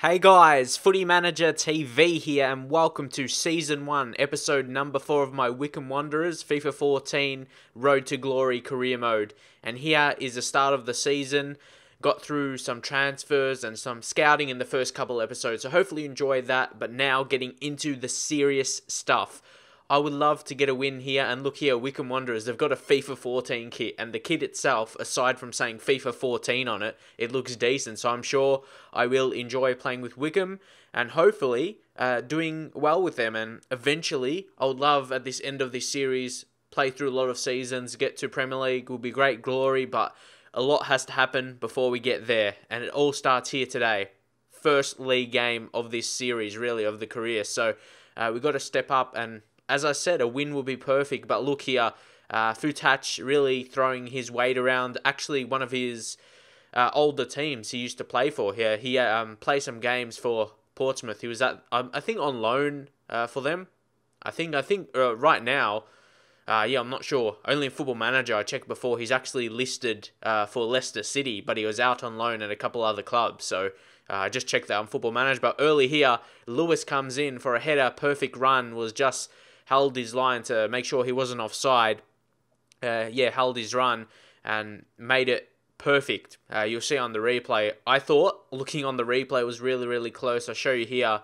Hey guys, Footy Manager TV here and welcome to Season 1, Episode number 4 of my Wycombe Wanderers FIFA 14 Road to Glory career mode. And here is the start of the season. Got through some transfers and some scouting in the first couple episodes, so hopefully you enjoy that. But now getting into the serious stuff. I would love to get a win here, and look here, Wycombe Wanderers, they've got a FIFA 14 kit, and the kit itself, aside from saying FIFA 14 on it, it looks decent, so I'm sure I will enjoy playing with Wycombe, and hopefully doing well with them, and eventually, I would love, at this end of this series, play through a lot of seasons, get to Premier League, will be great glory, but a lot has to happen before we get there, and it all starts here today. First league game of this series, really, of the career, so we've got to step up, and as I said, a win will be perfect. But look here, Futach really throwing his weight around. Actually, one of his older teams he used to play for here. He played some games for Portsmouth. He was at, I think, on loan for them. I think right now, I'm not sure. Only in Football Manager I checked before. He's actually listed for Leicester City, but he was out on loan at a couple other clubs. So I just checked that on Football Manager. But early here, Lewis comes in for a header, perfect run, was just held his line to make sure he wasn't offside. Held his run and made it perfect. You'll see on the replay. I thought, looking on the replay, it was really, really close. I'll show you here.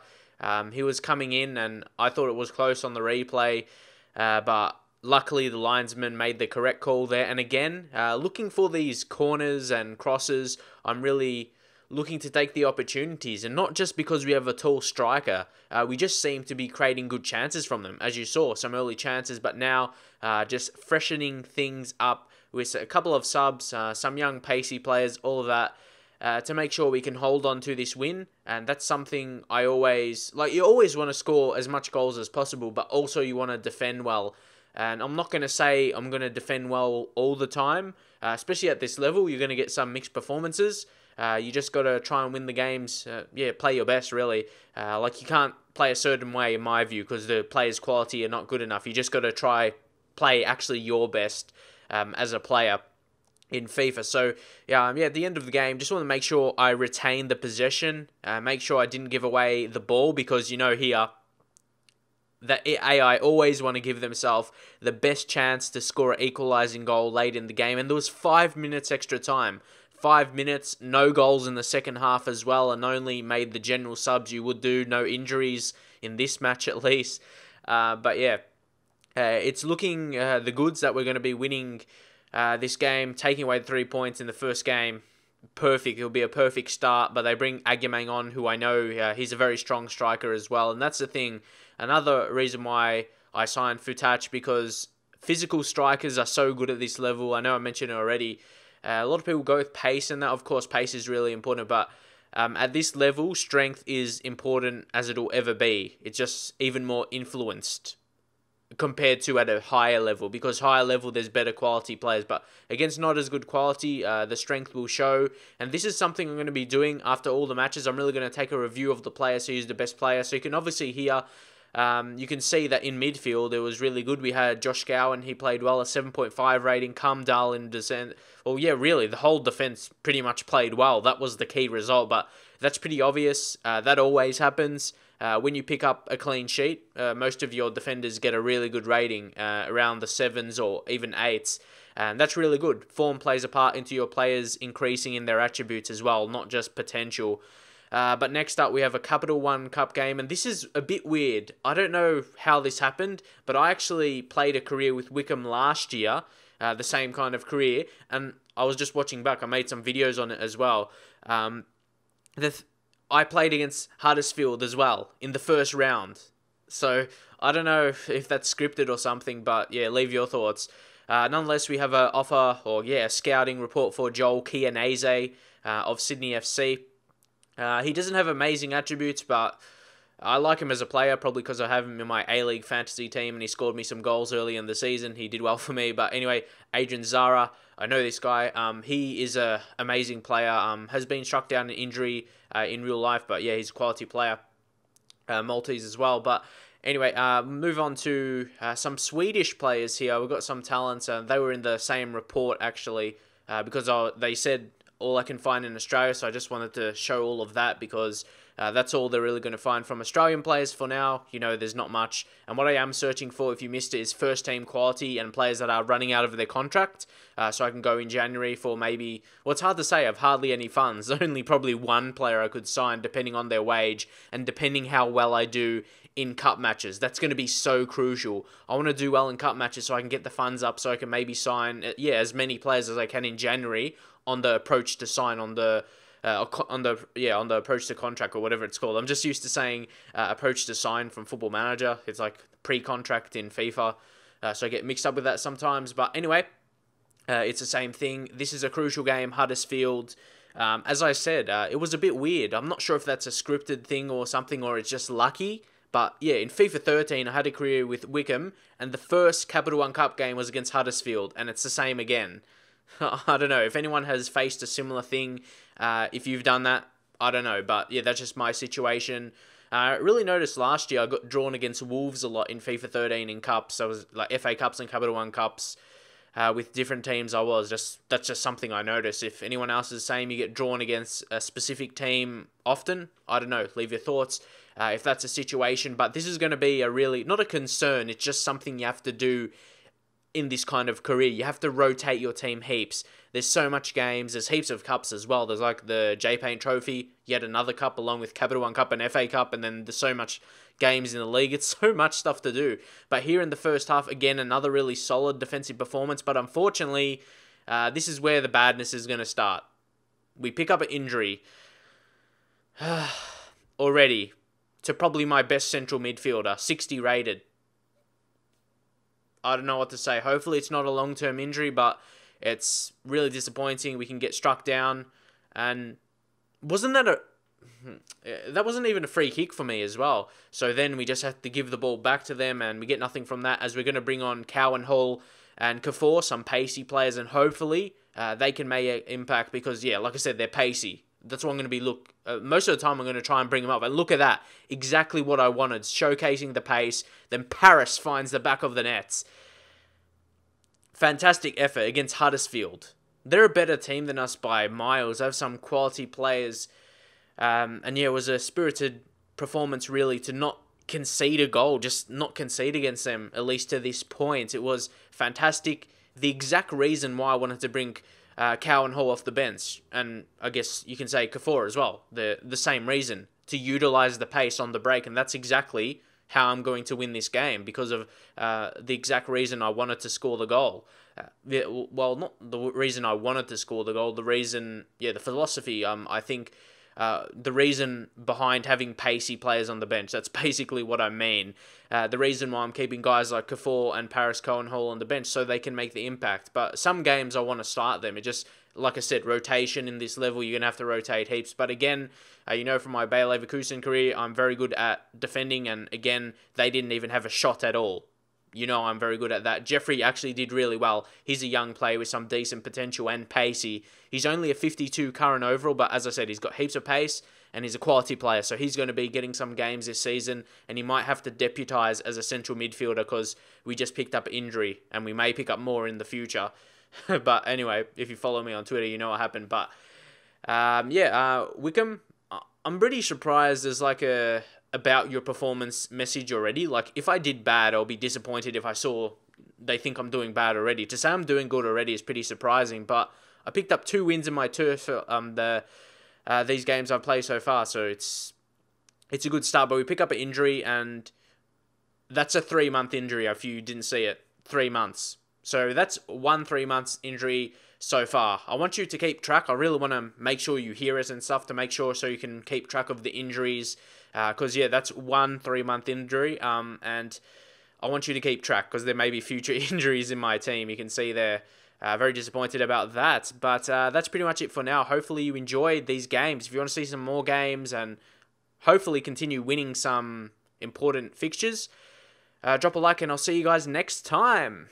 He was coming in and I thought it was close on the replay. But luckily the linesman made the correct call there. And again, looking for these corners and crosses, I'm really looking to take the opportunities, and not just because we have a tall striker. We just seem to be creating good chances from them, as you saw, some early chances, but now just freshening things up with a couple of subs, some young pacey players, all of that, to make sure we can hold on to this win. And that's something I always, you always want to score as much goals as possible, but also you want to defend well. And I'm not going to say I'm going to defend well all the time, especially at this level. You're going to get some mixed performances. You just got to try and win the games. Play your best, really. You can't play a certain way, in my view, because the players' quality are not good enough. You just got to try play actually your best as a player in FIFA. So, at the end of the game, just want to make sure I retain the possession. Make sure I didn't give away the ball, because, here, that AI always want to give themselves the best chance to score an equalising goal late in the game. And there was 5 minutes extra time. 5 minutes, no goals in the second half as well, and only made the general subs you would do. No injuries in this match at least. It's looking the goods that we're going to be winning this game, taking away the 3 points in the first game. Perfect. It'll be a perfect start, but they bring Agyemang on, who I know he's a very strong striker as well, and that's the thing. Another reason why I signed Futach, because physical strikers are so good at this level. I know I mentioned it already. A lot of people go with pace, and that, of course, pace is really important, but at this level, strength is important as it'll ever be. It's just even more influenced compared to at a higher level, because higher level there's better quality players, but against not as good quality, the strength will show. And this is something I'm going to be doing after all the matches. I'm really going to take a review of the players who's the best player, so you can obviously hear. You can see that in midfield it was really good. We had Josh Gowan, he played well, a 7.5 rating. Kamdal in descent. Well, really, the whole defence pretty much played well. That was the key result, but that's pretty obvious. That always happens. When you pick up a clean sheet, most of your defenders get a really good rating, around the 7s or even 8s. And that's really good. Form plays a part into your players increasing in their attributes as well, not just potential. But next up, we have a Capital One Cup game, and this is a bit weird. I don't know how this happened, but I actually played a career with Wycombe last year, the same kind of career, and I was just watching back. I made some videos on it as well. I played against Huddersfield as well in the first round, so I don't know if that's scripted or something, but leave your thoughts. Nonetheless, we have a scouting report for Joel Kianese of Sydney FC. He doesn't have amazing attributes, but I like him as a player, probably because I have him in my A-League fantasy team, and he scored me some goals early in the season. He did well for me. But anyway, Adrian Zara, I know this guy. He is an amazing player. Has been struck down in injury in real life, but he's a quality player. Maltese as well. But anyway, move on to some Swedish players here. We've got some talents. They were in the same report, actually, because they said all I can find in Australia, so I just wanted to show all of that because That's all they're really going to find from Australian players for now. There's not much. And what I am searching for, if you missed it, is first team quality and players that are running out of their contract. So I can go in January for maybe, well, it's hard to say. I've hardly any funds. Only probably one player I could sign depending on their wage and depending how well I do in cup matches. That's going to be so crucial. I want to do well in cup matches so I can get the funds up so I can maybe sign, as many players as I can in January on the approach to sign on the approach to contract or whatever it's called. I'm just used to saying approach to sign from Football Manager. It's like pre-contract in FIFA, so I get mixed up with that sometimes. But anyway, it's the same thing. This is a crucial game, Huddersfield. As I said, it was a bit weird. I'm not sure if that's a scripted thing or something, or it's just lucky. But yeah, in FIFA 13, I had a career with Wycombe, and the first Capital One Cup game was against Huddersfield, and it's the same again. I don't know if anyone has faced a similar thing. If you've done that, I don't know. But yeah, that's just my situation. I really noticed last year I got drawn against Wolves a lot in FIFA 13 in cups. I was like FA Cups and Capital One Cups with different teams. That's just something I noticed. If anyone else is the same, you get drawn against a specific team often. I don't know. Leave your thoughts if that's a situation. But this is going to be a really, not a concern. It's just something you have to do in this kind of career. You have to rotate your team heaps. There's so much games. There's heaps of cups as well. There's like the J-Paint Trophy, yet another cup along with Capital One Cup and FA Cup, and then there's so much games in the league. It's so much stuff to do. But here in the first half, again, another really solid defensive performance. But unfortunately, this is where the badness is going to start. We pick up an injury already to probably my best central midfielder, 60 rated. I don't know what to say. Hopefully it's not a long-term injury, but it's really disappointing. We can get struck down, and that wasn't even a free kick for me as well. So then we just have to give the ball back to them, and we get nothing from that, as we're going to bring on Cowan Hall and Kafour, some pacey players, and hopefully they can make an impact because, yeah, like I said, they're pacey. That's what I'm going to be, most of the time I'm going to try and bring them up. And look at that. Exactly what I wanted. Showcasing the pace. Then Paris finds the back of the nets. Fantastic effort against Huddersfield. They're a better team than us by miles. They have some quality players. And yeah, it was a spirited performance really to not concede a goal. Just not concede against them, at least to this point. It was fantastic. The exact reason why I wanted to bring Cowan Hall off the bench, and I guess you can say Kafour as well. The same reason, to utilise the pace on the break, and that's exactly how I'm going to win this game, because of the exact reason I wanted to score the goal. Well, not the reason I wanted to score the goal, the reason, the philosophy, I think the reason behind having pacey players on the bench. That's basically what I mean. The reason why I'm keeping guys like Kafour and Paris Cowan Hall on the bench so they can make the impact. But some games I want to start them. It just, like I said, rotation in this level, you're going to have to rotate heaps. But again, from my Bayer Leverkusen career, I'm very good at defending. And again, they didn't even have a shot at all. I'm very good at that. Jeffrey actually did really well. He's a young player with some decent potential and pacey. He's only a 52 current overall, but as I said, he's got heaps of pace and he's a quality player. So he's going to be getting some games this season, and he might have to deputise as a central midfielder because we just picked up injury and we may pick up more in the future. But anyway, if you follow me on Twitter, you know what happened. But Wycombe, I'm pretty surprised there's like a about your performance message already. Like, if I did bad, I'll be disappointed if I saw they think I'm doing bad already. To say I'm doing good already is pretty surprising, but I picked up 2 wins in my turf these games I've played so far, so it's a good start. But we pick up an injury, and that's a 3-month injury if you didn't see it. 3 months. So that's 1 3 months injury so far. I want you to keep track. I really want to make sure you hear us and stuff to make sure so you can keep track of the injuries. Because, that's 1 3-month injury. And I want you to keep track because there may be future injuries in my team. You can see there. Very disappointed about that. But that's pretty much it for now. Hopefully you enjoyed these games. If you want to see some more games and hopefully continue winning some important fixtures, drop a like and I'll see you guys next time.